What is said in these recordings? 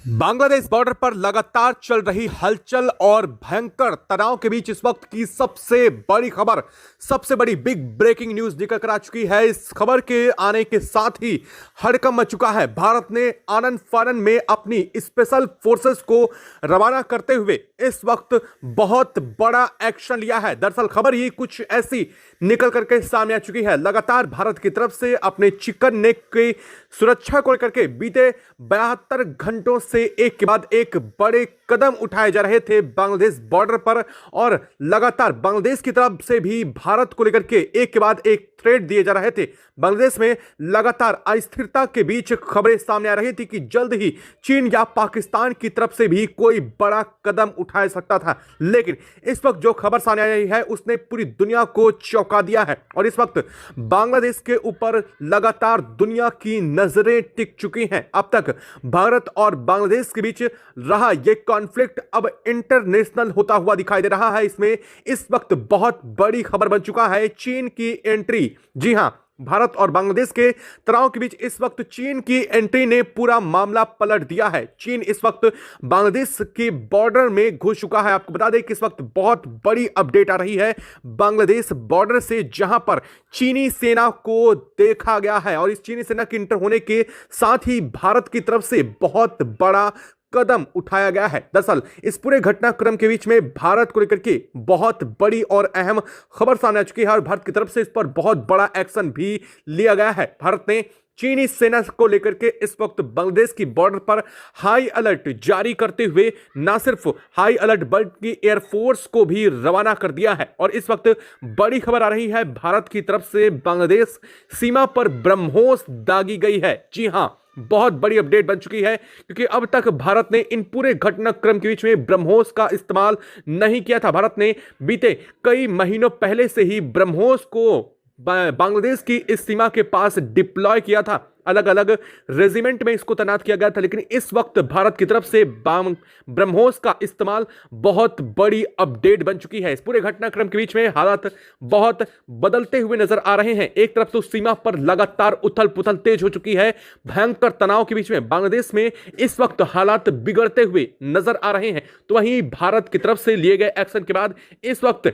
Bangladesh border पर लगातार चल रही हलचल और भयंकर तनाव के बीच इस वक्त की सबसे बड़ी खबर, सबसे बड़ी बिग ब्रेकिंग न्यूज निकल कर आ चुकी है। इस खबर के आने के साथ ही हड़कंप मच चुका है। भारत ने आनन फानन में अपनी स्पेशल फोर्सेस को रवाना करते हुए इस वक्त बहुत बड़ा एक्शन लिया है। दरअसल खबर ही कुछ ऐसी निकल करके सामने आ चुकी है। लगातार भारत की तरफ से अपने चिकन नेक की सुरक्षा को लेकर के बीते 72 घंटों से एक के बाद एक बड़े कदम उठाए जा रहे थे बांग्लादेश बॉर्डर पर, और लगातार बांग्लादेश की तरफ से भी भारत को लेकर के एक के बाद एक थ्रेट दिए जा रहे थे। बांग्लादेश में लगातार अस्थिरता के बीच खबरें सामने आ रही थी कि जल्द ही चीन या पाकिस्तान की तरफ से भी कोई बड़ा कदम उठा सकता था, लेकिन इस वक्त जो खबर सामने आ रही है उसने पूरी दुनिया को चौंका दिया है। और इस वक्त बांग्लादेश के ऊपर लगातार दुनिया की नजरें टिक चुकी हैं। अब तक भारत और बांग्लादेश के बीच रहा यह कॉन्फ्लिक्ट अब इंटरनेशनल होता हुआ दिखाई दे रहा है। इसमें इस वक्त बहुत बड़ी खबर बन चुका है चीन की एंट्री। जी हां, भारत और बांग्लादेश के तनाव के बीच इस वक्त चीन की एंट्री ने पूरा मामला पलट दिया है। चीन इस वक्त बांग्लादेश के बॉर्डर में घुस चुका है। आपको बता दें कि इस वक्त बहुत बड़ी अपडेट आ रही है बांग्लादेश बॉर्डर से, जहां पर चीनी सेना को देखा गया है। और इस चीनी सेना के इंटर होने के साथ ही भारत की तरफ से बहुत बड़ा कदम उठाया गया है। दरअसल इस पूरे घटनाक्रम के बीच में भारत को लेकर के बहुत बड़ी और अहम खबर सामने आ चुकी है और भारत की तरफ से इस पर बहुत बड़ा एक्शन भी लिया गया है। भारत ने चीनी सेना को लेकर के इस वक्त बांग्लादेश की बॉर्डर पर हाई अलर्ट जारी करते हुए न सिर्फ हाई अलर्ट बल्कि एयरफोर्स को भी रवाना कर दिया है। और इस वक्त बड़ी खबर आ रही है भारत की तरफ से बांग्लादेश सीमा पर ब्रह्मोस दागी गई है। जी हां, बहुत बड़ी अपडेट बन चुकी है, क्योंकि अब तक भारत ने इन पूरे घटनाक्रम के बीच में ब्रह्मोस का इस्तेमाल नहीं किया था। भारत ने बीते कई महीनों पहले से ही ब्रह्मोस को बांग्लादेश की इस सीमा के पास डिप्लॉय किया था। अलग अलग रेजिमेंट में इसको तैनात किया गया था, लेकिन इस वक्त भारत की तरफ से ब्रह्मोस का इस्तेमाल बहुत बड़ी अपडेट बन चुकी है। इस पूरे घटनाक्रम के बीच में हालात बहुत बदलते हुए नजर आ रहे हैं। एक तरफ तो सीमा पर लगातार उथल पुथल तेज हो चुकी है, भयंकर तनाव के बीच में बांग्लादेश में इस वक्त हालात बिगड़ते हुए नजर आ रहे हैं, तो वहीं भारत की तरफ से लिए गए एक्शन के बाद इस वक्त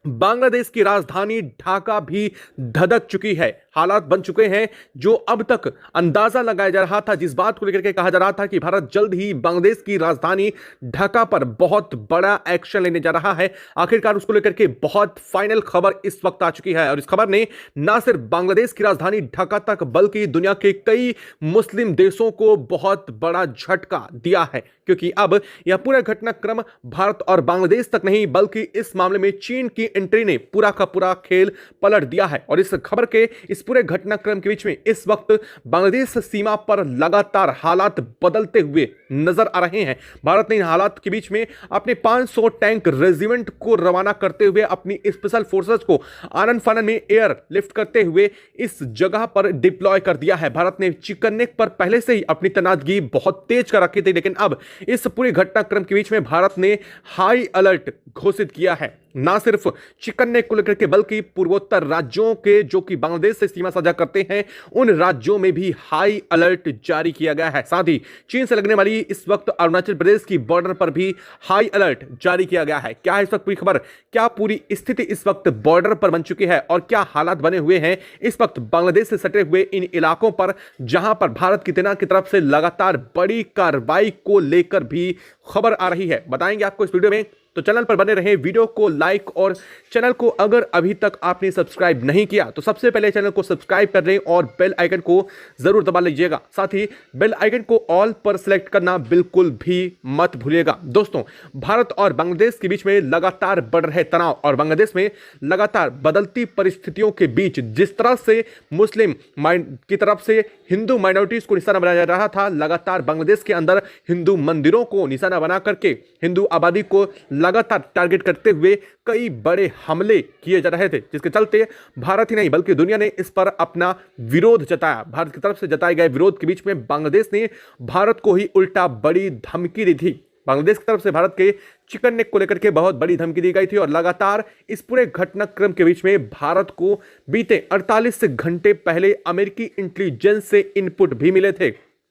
बांग्लादेश की राजधानी ढाका भी धधक चुकी है। हालात बन चुके हैं जो अब तक अंदाजा लगाया जा रहा था, जिस बात को लेकर के कहा जा रहा था कि भारत जल्द ही बांग्लादेश की राजधानी ढाका पर बहुत बड़ा एक्शन लेने जा रहा है। आखिरकार उसको लेकर के बहुत फाइनल खबर इस वक्त आ चुकी है। और इस खबर ने न सिर्फ बांग्लादेश की राजधानी ढाका तक बल्कि दुनिया के कई मुस्लिम देशों को बहुत बड़ा झटका दिया है, क्योंकि अब यह पूरा घटनाक्रम भारत और बांग्लादेश तक नहीं बल्कि इस मामले में चीन की एंट्री ने पूरा का पूरा खेल पलट दिया है। और इस खबर के इस पूरे घटनाक्रम के बीच में इस वक्त बांग्लादेश सीमा पर लगातार हालात बदलते हुए नजर आ रहे हैं। भारत ने इन हालात के बीच में अपने 500 टैंक रेजिमेंट को रवाना करते हुए अपनी स्पेशल फोर्सेस को आनन फानन में एयर लिफ्ट करते हुए इस जगह पर डिप्लॉय कर दिया है। भारत ने चिकन नेक पर पहले से ही अपनी तैनातगी बहुत तेज कर रखी थी, लेकिन अब इस पूरे घटनाक्रम के बीच में भारत ने हाई अलर्ट घोषित किया है। ना सिर्फ चिकन नेक को लेकर के बल्कि पूर्वोत्तर राज्यों के जो कि बांग्लादेश से सीमा साझा करते हैं उन राज्यों में भी हाई अलर्ट जारी किया गया है। साथ ही चीन से लगने वाली इस वक्त अरुणाचल प्रदेश की बॉर्डर पर भी हाई अलर्ट जारी किया गया है। क्या है इस वक्त पूरी खबर, क्या पूरी स्थिति इस वक्त बॉर्डर पर बन चुकी है और क्या हालात बने हुए हैं इस वक्त बांग्लादेश से सटे हुए इन इलाकों पर, जहां पर भारत की सेना की तरफ से लगातार बड़ी कार्रवाई को लेकर भी खबर आ रही है, बताएंगे आपको इस वीडियो में। तो चैनल पर बने रहें, वीडियो को लाइक और चैनल को अगर अभी तक आपने सब्सक्राइब नहीं किया तो सबसे पहले चैनल को सब्सक्राइब कर लें और बेल आइकन को जरूर दबा लीजिएगा। साथ ही बेल आइकन को ऑल पर सेलेक्ट करना बिल्कुल भी मत भूलिएगा। दोस्तों, भारत और बांग्लादेश के बीच में लगातार बढ़ रहे तनाव और बांग्लादेश में लगातार बदलती परिस्थितियों के बीच जिस तरह से मुस्लिम की तरफ से हिंदू माइनॉरिटीज को निशाना बनाया जा रहा था, लगातार बांग्लादेश के अंदर हिंदू मंदिरों को निशाना बना करके हिंदू आबादी को लगातार टारगेट करते हुए कई बड़े हमले किए जा रहे थे, जिसके चलते भारत ही नहीं बल्कि दुनिया ने इस पर अपना विरोध जताया। भारत की तरफ से जताए गए विरोध के बीच में बांग्लादेश ने भारत को ही उल्टा बड़ी धमकी दी थी। बांग्लादेश की तरफ से भारत के चिकन नेक को लेकर के बहुत बड़ी धमकी दी गई थी और लगातार इस पूरे घटनाक्रम के बीच में भारत को बीते 48 घंटे पहले अमेरिकी इंटेलिजेंस से इनपुट भी मिले थे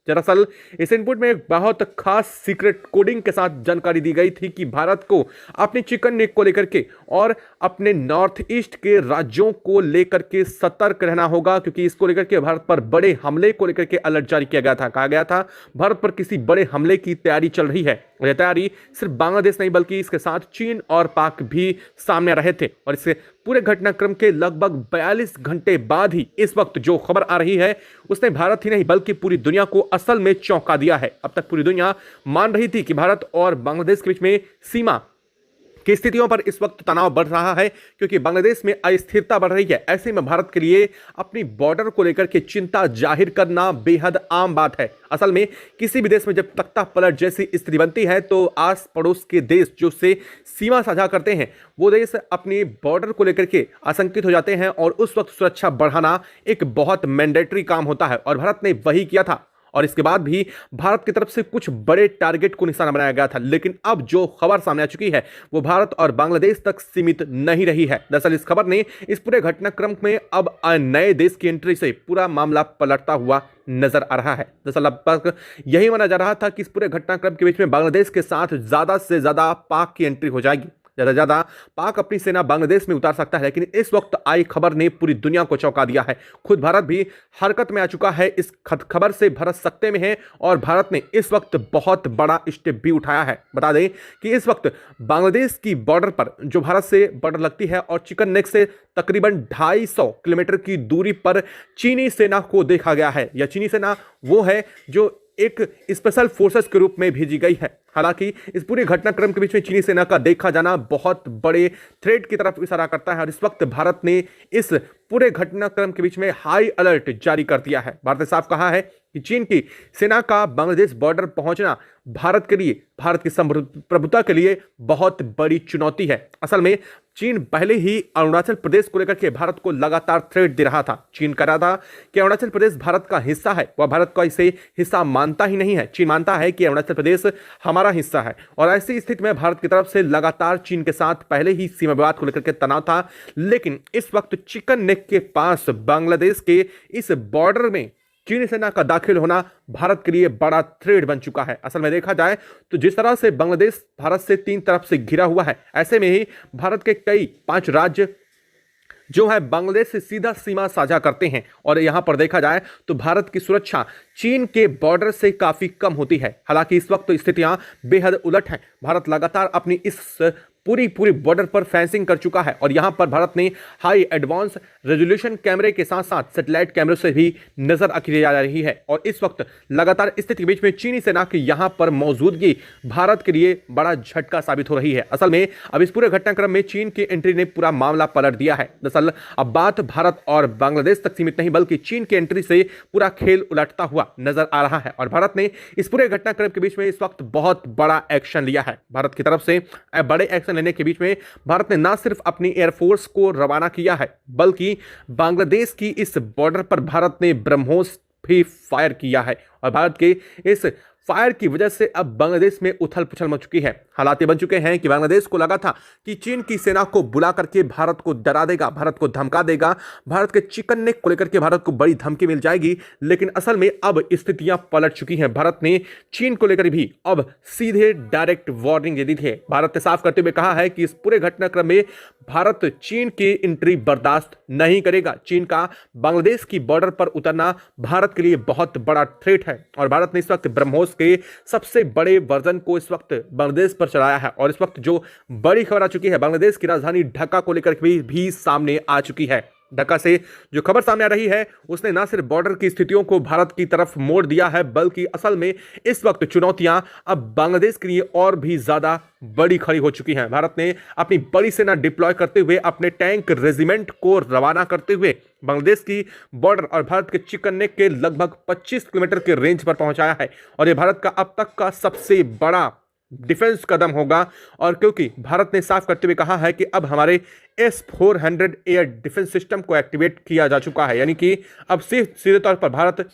दरअसल इस इनपुट में एक बहुत खास सीक्रेट कोडिंग के साथ जानकारी दी गई थी कि भारत को अपने चिकन नेक को लेकर के और अपने नॉर्थ ईस्ट के राज्यों को लेकर के सतर्क रहना होगा, क्योंकि इसको लेकर के भारत पर बड़े हमले को लेकर के अलर्ट जारी किया गया था। कहा गया था भारत पर किसी बड़े हमले की तैयारी चल रही है। और यह तैयारी सिर्फ बांग्लादेश नहीं बल्कि इसके साथ चीन और पाक भी सामने आ रहे थे। और इससे पूरे घटनाक्रम के लगभग 42 घंटे बाद ही इस वक्त जो खबर आ रही है उसने भारत ही नहीं बल्कि पूरी दुनिया को असल में चौंका दिया है। अब तक पूरी दुनिया मान रही थी कि भारत और बांग्लादेश के बीच में सीमा की स्थितियों पर इस वक्त तनाव बढ़ रहा है, क्योंकि बांग्लादेश में अस्थिरता बढ़ रही है। ऐसे में भारत के लिए अपनी बॉर्डर को लेकर के चिंता जाहिर करना बेहद आम बात है। असल में किसी भी देश में जब तख्ता पलट जैसी स्थिति बनती है तो आस पड़ोस के देश जो से सीमा साझा करते हैं वो देश अपनी बॉर्डर को लेकर के आशंकित हो जाते हैं और उस वक्त सुरक्षा बढ़ाना एक बहुत मैंडेटरी काम होता है। और भारत ने वही किया था और इसके बाद भी भारत की तरफ से कुछ बड़े टारगेट को निशाना बनाया गया था। लेकिन अब जो खबर सामने आ चुकी है वो भारत और बांग्लादेश तक सीमित नहीं रही है। दरअसल इस खबर ने इस पूरे घटनाक्रम में अब नए देश की एंट्री से पूरा मामला पलटता हुआ नजर आ रहा है। दरअसल अब तक यही माना जा रहा था कि इस पूरे घटनाक्रम के बीच में बांग्लादेश के साथ ज्यादा से ज्यादा पाक की एंट्री हो जाएगी, ज्यादा पाक अपनी सेना बांग्लादेश में उतार सकता है। लेकिन इस वक्त आई खबर ने पूरी दुनिया को चौंका दिया है। खुद भारत भी हरकत में आ चुका है। इस खबर से भारत सकते में है और भारत ने इस वक्त बहुत बड़ा स्टेप भी उठाया है। बता दें कि इस वक्त बांग्लादेश की बॉर्डर पर जो भारत से बॉर्डर लगती है और चिकन नेक से तकरीबन 250 किलोमीटर की दूरी पर चीनी सेना को देखा गया है। यह चीनी सेना वो है जो एक स्पेशल फोर्सेस के रूप में भेजी गई है। हालांकि इस पूरे घटनाक्रम के बीच में चीनी सेना का देखा जाना बहुत बड़े थ्रेट की तरफ इशारा करता है और इस वक्त भारत ने इस पूरे घटनाक्रम के बीच में हाई अलर्ट जारी कर दिया है। भारत ने साफ कहा है कि चीन की सेना का बांग्लादेश बॉर्डर पहुंचना भारत के लिए, भारत की प्रभुता के लिए बहुत बड़ी चुनौती है। असल में चीन पहले ही अरुणाचल प्रदेश को लेकर के भारत को लगातार थ्रेट दे रहा था। चीन कह रहा था कि अरुणाचल प्रदेश भारत का हिस्सा है, वह भारत का इसे हिस्सा मानता ही नहीं है। चीन मानता है कि अरुणाचल प्रदेश हमारा हिस्सा है और ऐसी स्थिति में भारत की तरफ से लगातार चीन के साथ पहले ही सीमा विवाद को लेकर के तनाव था। लेकिन इस वक्त चिकन नेक के पास बांग्लादेश के इस बॉर्डर में चीनी सेना का दाखिल होना भारत के लिए बड़ा थ्रेट बन चुका है। असल में देखा जाए तो जिस तरह से बांग्लादेश भारत से 3 तरफ से घिरा हुआ है, ऐसे में ही भारत के कई 5 राज्य जो है बांग्लादेश से सीधा सीमा साझा करते हैं और यहां पर देखा जाए तो भारत की सुरक्षा चीन के बॉर्डर से काफी कम होती है। हालांकि इस वक्त तो स्थितियां बेहद उलट हैं। भारत लगातार अपनी इस पूरी बॉर्डर पर फेंसिंग कर चुका है और यहां पर भारत ने हाई एडवांस रेजोल्यूशन कैमरे के साथ साथ सैटेलाइट कैमरे से भी नजर रखी जा रही है। और इस वक्त लगातार स्थिति के बीच में चीनी सेना की यहां पर मौजूदगी भारत के लिए बड़ा झटका साबित हो रही है। असल में अब इस पूरे घटनाक्रम में चीन की एंट्री ने पूरा मामला पलट दिया है। दरअसल अब बात भारत और बांग्लादेश तक सीमित नहीं बल्कि चीन की एंट्री से पूरा खेल उलटता हुआ नजर आ रहा है और भारत ने इस पूरे घटनाक्रम के बीच में इस वक्त बहुत बड़ा एक्शन लिया है। भारत की तरफ से बड़े एक्शन लेने के बीच में भारत ने न सिर्फ अपनी एयरफोर्स को रवाना किया है बल्कि बांग्लादेश की इस बॉर्डर पर भारत ने ब्रह्मोस भी फायर किया है और भारत के इस फायर की वजह से अब बांग्लादेश में उथल पुथल मच चुकी है। हालात ये बन चुके हैं कि बांग्लादेश को लगा था कि चीन की सेना को बुला करके भारत को डरा देगा, भारत को धमका देगा, भारत के चिकन नेक को लेकर के भारत को बड़ी धमकी मिल जाएगी। लेकिन असल में अब स्थितियां पलट चुकी हैं। भारत ने चीन को लेकर भी अब सीधे डायरेक्ट वार्निंग दे दी थी। भारत ने साफ करते हुए कहा है कि इस पूरे घटनाक्रम में भारत चीन की एंट्री बर्दाश्त नहीं करेगा। चीन का बांग्लादेश की बॉर्डर पर उतरना भारत के लिए बहुत बड़ा थ्रेट है और भारत ने इस वक्त ब्रह्मोस के सबसे बड़े वर्जन को इस वक्त बांग्लादेश पर चलाया है। और इस वक्त जो बड़ी खबर आ चुकी है बांग्लादेश की राजधानी ढाका को लेकर भी सामने आ चुकी है। ढाका से जो खबर सामने आ रही है उसने न सिर्फ बॉर्डर की स्थितियों को भारत की तरफ मोड़ दिया है बल्कि असल में इस वक्त चुनौतियां अब बांग्लादेश के लिए और भी ज्यादा बड़ी खड़ी हो चुकी हैं। भारत ने अपनी बड़ी सेना डिप्लॉय करते हुए अपने टैंक रेजिमेंट को रवाना करते हुए बांग्लादेश की बॉर्डर और भारत के चिकन नेक के लगभग 25 किलोमीटर के रेंज पर पहुंचाया है और यह भारत का अब तक का सबसे बड़ा डिफेंस कदम होगा। और क्योंकि भारत ने साफ करते हुए कहा है कि अब हमारे S-400 एयर डिफेंस सिस्टम को एक्टिवेट किया जा चुका है, यानी कि अब सीधे तौर पर भारत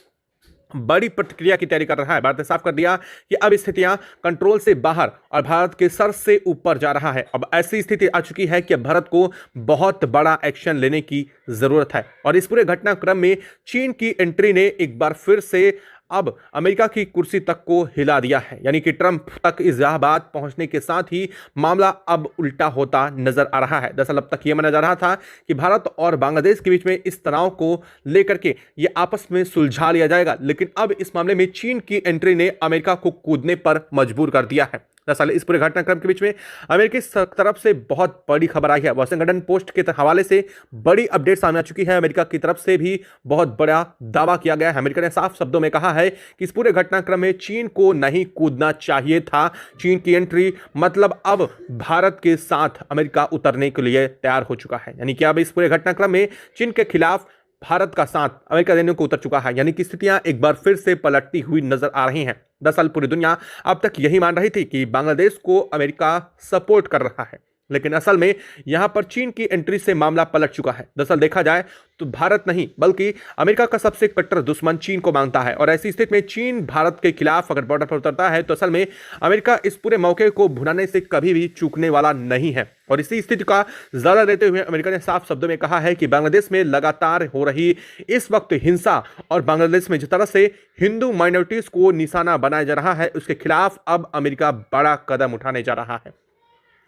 बड़ी प्रतिक्रिया की तैयारी कर रहा है। भारत ने साफ कर दिया कि अब स्थितियां कंट्रोल से बाहर और भारत के सर से ऊपर जा रहा है। अब ऐसी स्थिति आ चुकी है कि अब भारत को बहुत बड़ा एक्शन लेने की जरूरत है और इस पूरे घटनाक्रम में चीन की एंट्री ने एक बार फिर से अब अमेरिका की कुर्सी तक को हिला दिया है, यानी कि ट्रंप तक इस बात पहुंचने के साथ ही मामला अब उल्टा होता नजर आ रहा है। दरअसल अब तक यह माना जा रहा था कि भारत और बांग्लादेश के बीच में इस तनाव को लेकर के ये आपस में सुलझा लिया जाएगा, लेकिन अब इस मामले में चीन की एंट्री ने अमेरिका को कूदने पर मजबूर कर दिया है। दरअसल इस पूरे घटनाक्रम के बीच में अमेरिकी तरफ से बहुत बड़ी खबर आई है। वाशिंगटन पोस्ट के हवाले से बड़ी अपडेट सामने आ चुकी है। अमेरिका की तरफ से भी बहुत बड़ा दावा किया गया है। अमेरिका ने साफ शब्दों में कहा है कि इस पूरे घटनाक्रम में चीन को नहीं कूदना चाहिए था। चीन की एंट्री मतलब अब भारत के साथ अमेरिका उतरने के लिए तैयार हो चुका है, यानी कि अब इस पूरे घटनाक्रम में चीन के खिलाफ भारत का साथ अमेरिका देने को उतर चुका है, यानी कि स्थितियां एक बार फिर से पलटती हुई नजर आ रही हैं। दरअसल पूरी दुनिया अब तक यही मान रही थी कि बांग्लादेश को अमेरिका सपोर्ट कर रहा है, लेकिन असल में यहां पर चीन की एंट्री से मामला पलट चुका है। दरअसल देखा जाए तो भारत नहीं बल्कि अमेरिका का सबसे कट्टर दुश्मन चीन को मानता है, और ऐसी स्थिति में चीन भारत के खिलाफ अगर बॉर्डर पर उतरता है तो असल में अमेरिका इस पूरे मौके को भुनाने से कभी भी चूकने वाला नहीं है। और इसी स्थिति का ज्यादा लेते हुए अमेरिका ने साफ शब्दों में कहा है कि बांग्लादेश में लगातार हो रही इस वक्त हिंसा और बांग्लादेश में जिस तरह से हिंदू माइनॉरिटीज को निशाना बनाया जा रहा है उसके खिलाफ अब अमेरिका बड़ा कदम उठाने जा रहा है।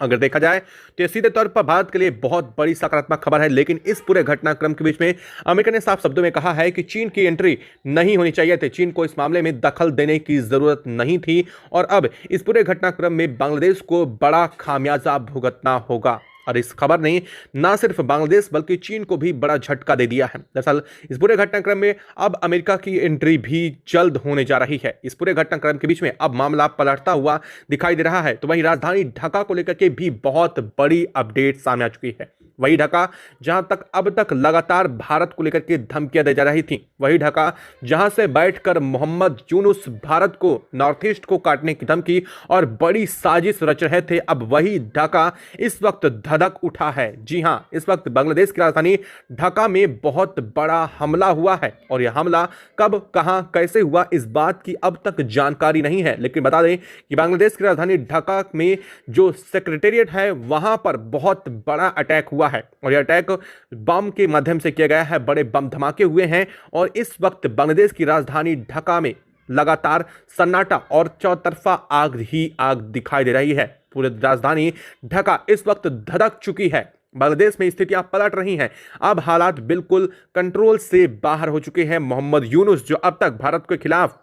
अगर देखा जाए तो यह सीधे तौर पर भारत के लिए बहुत बड़ी सकारात्मक खबर है, लेकिन इस पूरे घटनाक्रम के बीच में अमेरिका ने साफ शब्दों में कहा है कि चीन की एंट्री नहीं होनी चाहिए थी। चीन को इस मामले में दखल देने की जरूरत नहीं थी, और अब इस पूरे घटनाक्रम में बांग्लादेश को बड़ा खामियाजा भुगतना होगा। और इस खबर ने ना सिर्फ बांग्लादेश बल्कि चीन को भी बड़ा झटका दे दिया है। दरअसल इस पूरे घटनाक्रम में अब अमेरिका की एंट्री भी जल्द होने जा रही है। इस पूरे घटनाक्रम के बीच में अब मामला पलटता हुआ दिखाई दे रहा है। तो वहीं राजधानी ढाका को लेकर के भी बहुत बड़ी अपडेट सामने आ चुकी है। वही ढाका जहां तक अब तक लगातार भारत को लेकर के धमकियां दी जा रही थी, वही ढाका जहां से बैठकर मोहम्मद यूनुस भारत को नॉर्थ ईस्ट को काटने की धमकी और बड़ी साजिश रच रहे थे, अब वही ढाका इस वक्त धधक उठा है। जी हां, इस वक्त बांग्लादेश की राजधानी ढाका में बहुत बड़ा हमला हुआ है, और यह हमला कब कहां कैसे हुआ इस बात की अब तक जानकारी नहीं है। लेकिन बता दें कि बांग्लादेश की राजधानी ढाका में जो सेक्रेटेरिएट है वहां पर बहुत बड़ा अटैक हुआ है, और यह अटैक बम के माध्यम से किया गया है। बड़े बम धमाके हुए हैं, और इस वक्त बांग्लादेश की राजधानी ढाका में लगातार सन्नाटा और चौतरफा आग ही आग दिखाई दे रही है। पूरी राजधानी ढाका इस वक्त धधक चुकी है। बांग्लादेश में स्थितियां पलट रही हैं। अब हालात बिल्कुल कंट्रोल से बाहर हो चुके हैं। मोहम्मद यूनुस जो अब तक भारत के खिलाफ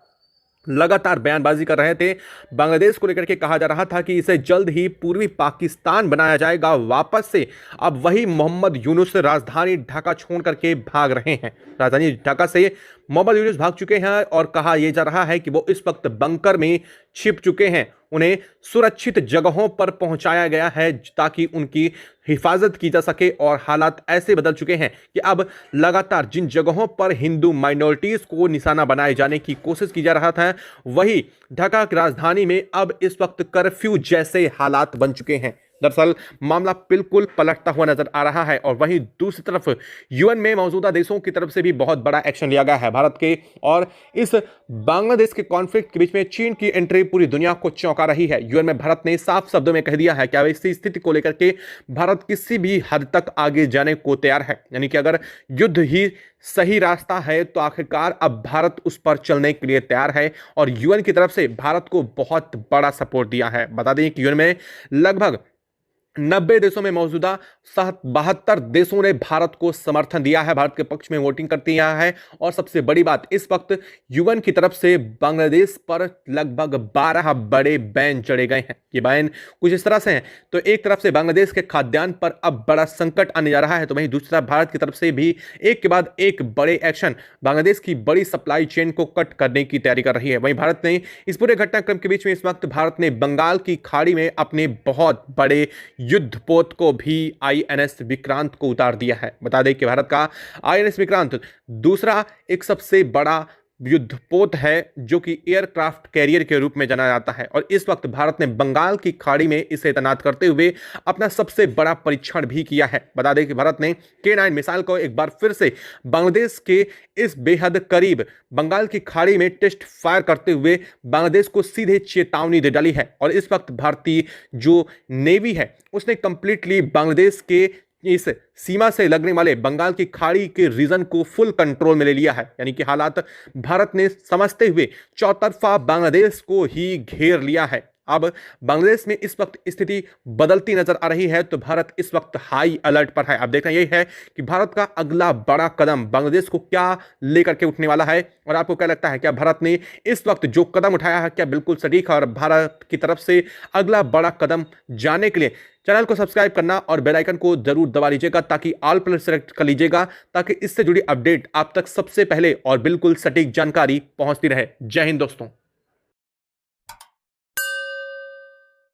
लगातार बयानबाजी कर रहे थे, बांग्लादेश को लेकर के कहा जा रहा था कि इसे जल्द ही पूर्वी पाकिस्तान बनाया जाएगा वापस से, अब वही मोहम्मद यूनुस राजधानी ढाका छोड़ करके भाग रहे हैं। राजधानी ढाका से मोहम्मद यूनुस भाग चुके हैं, और कहा यह जा रहा है कि वो इस वक्त बंकर में छिप चुके हैं। उन्हें सुरक्षित जगहों पर पहुंचाया गया है ताकि उनकी हिफाजत की जा सके, और हालात ऐसे बदल चुके हैं कि अब लगातार जिन जगहों पर हिंदू माइनॉरिटीज को निशाना बनाए जाने की कोशिश की जा रहा था, वही ढाका की राजधानी में अब इस वक्त कर्फ्यू जैसे हालात बन चुके हैं। दरअसल मामला बिल्कुल पलटता हुआ नजर आ रहा है, और वहीं दूसरी तरफ यूएन में मौजूदा देशों की तरफ से भी बहुत बड़ा एक्शन लिया गया है भारत के, और इस बांग्लादेश के कॉन्फ्लिक्ट के बीच में चीन की एंट्री पूरी दुनिया को चौंका रही है। यूएन में भारत ने साफ शब्दों में कह दिया है कि अब इस स्थिति को लेकर के भारत किसी भी हद तक आगे जाने को तैयार है, यानी कि अगर युद्ध ही सही रास्ता है तो आखिरकार अब भारत उस पर चलने के लिए तैयार है, और यूएन की तरफ से भारत को बहुत बड़ा सपोर्ट दिया है। बता दें कि यूएन में लगभग 90 देशों में मौजूदा 72 देशों ने भारत को समर्थन दिया है, भारत के पक्ष में वोटिंग करती है। और सबसे बड़ी बात, इस वक्त यूएन की तरफ से बांग्लादेश पर लगभग 12 बड़े बैन चढ़े गए हैं। ये बैन कुछ इस तरह से हैं, तो एक तरफ से बांग्लादेश के खाद्यान्न पर अब बड़ा संकट आने जा रहा है, तो वहीं दूसरा भारत की तरफ से भी एक के बाद एक बड़े एक्शन बांग्लादेश की बड़ी सप्लाई चेन को कट करने की तैयारी कर रही है। वहीं भारत ने इस पूरे घटनाक्रम के बीच में इस वक्त भारत ने बंगाल की खाड़ी में अपने बहुत बड़े युद्धपोत को भी आईएनएस विक्रांत को उतार दिया है। बता दें कि भारत का आईएनएस विक्रांत दूसरा एक सबसे बड़ा युद्धपोत है जो कि एयरक्राफ्ट कैरियर के रूप में जाना जाता है, और इस वक्त भारत ने बंगाल की खाड़ी में इसे तैनात करते हुए अपना सबसे बड़ा परीक्षण भी किया है। बता दें कि भारत ने K9 मिसाइल को एक बार फिर से बांग्लादेश के इस बेहद करीब बंगाल की खाड़ी में टेस्ट फायर करते हुए बांग्लादेश को सीधे चेतावनी दे डाली है। और इस वक्त भारतीय जो नेवी है उसने कंप्लीटली बांग्लादेश के इस सीमा से लगने वाले बंगाल की खाड़ी के रीजन को फुल कंट्रोल में ले लिया है। यानी कि हालात भारत ने समझते हुए चौतरफा बांग्लादेश को ही घेर लिया है। अब बांग्लादेश में इस वक्त स्थिति बदलती नजर आ रही है, तो भारत इस वक्त हाई अलर्ट पर है। अब देखना यही है कि भारत का अगला बड़ा कदम बांग्लादेश को क्या लेकर के उठने वाला है। और आपको क्या लगता है, क्या भारत ने इस वक्त जो कदम उठाया है क्या बिल्कुल सटीक है? और भारत की तरफ से अगला बड़ा कदम जानने के लिए चैनल को सब्सक्राइब करना और बेल आइकन को जरूर दबा लीजिएगा, ताकि ऑल पर सेलेक्ट कर लीजिएगा, ताकि इससे जुड़ी अपडेट आप तक सबसे पहले और बिल्कुल सटीक जानकारी पहुंचती रहे। जय हिंद दोस्तों।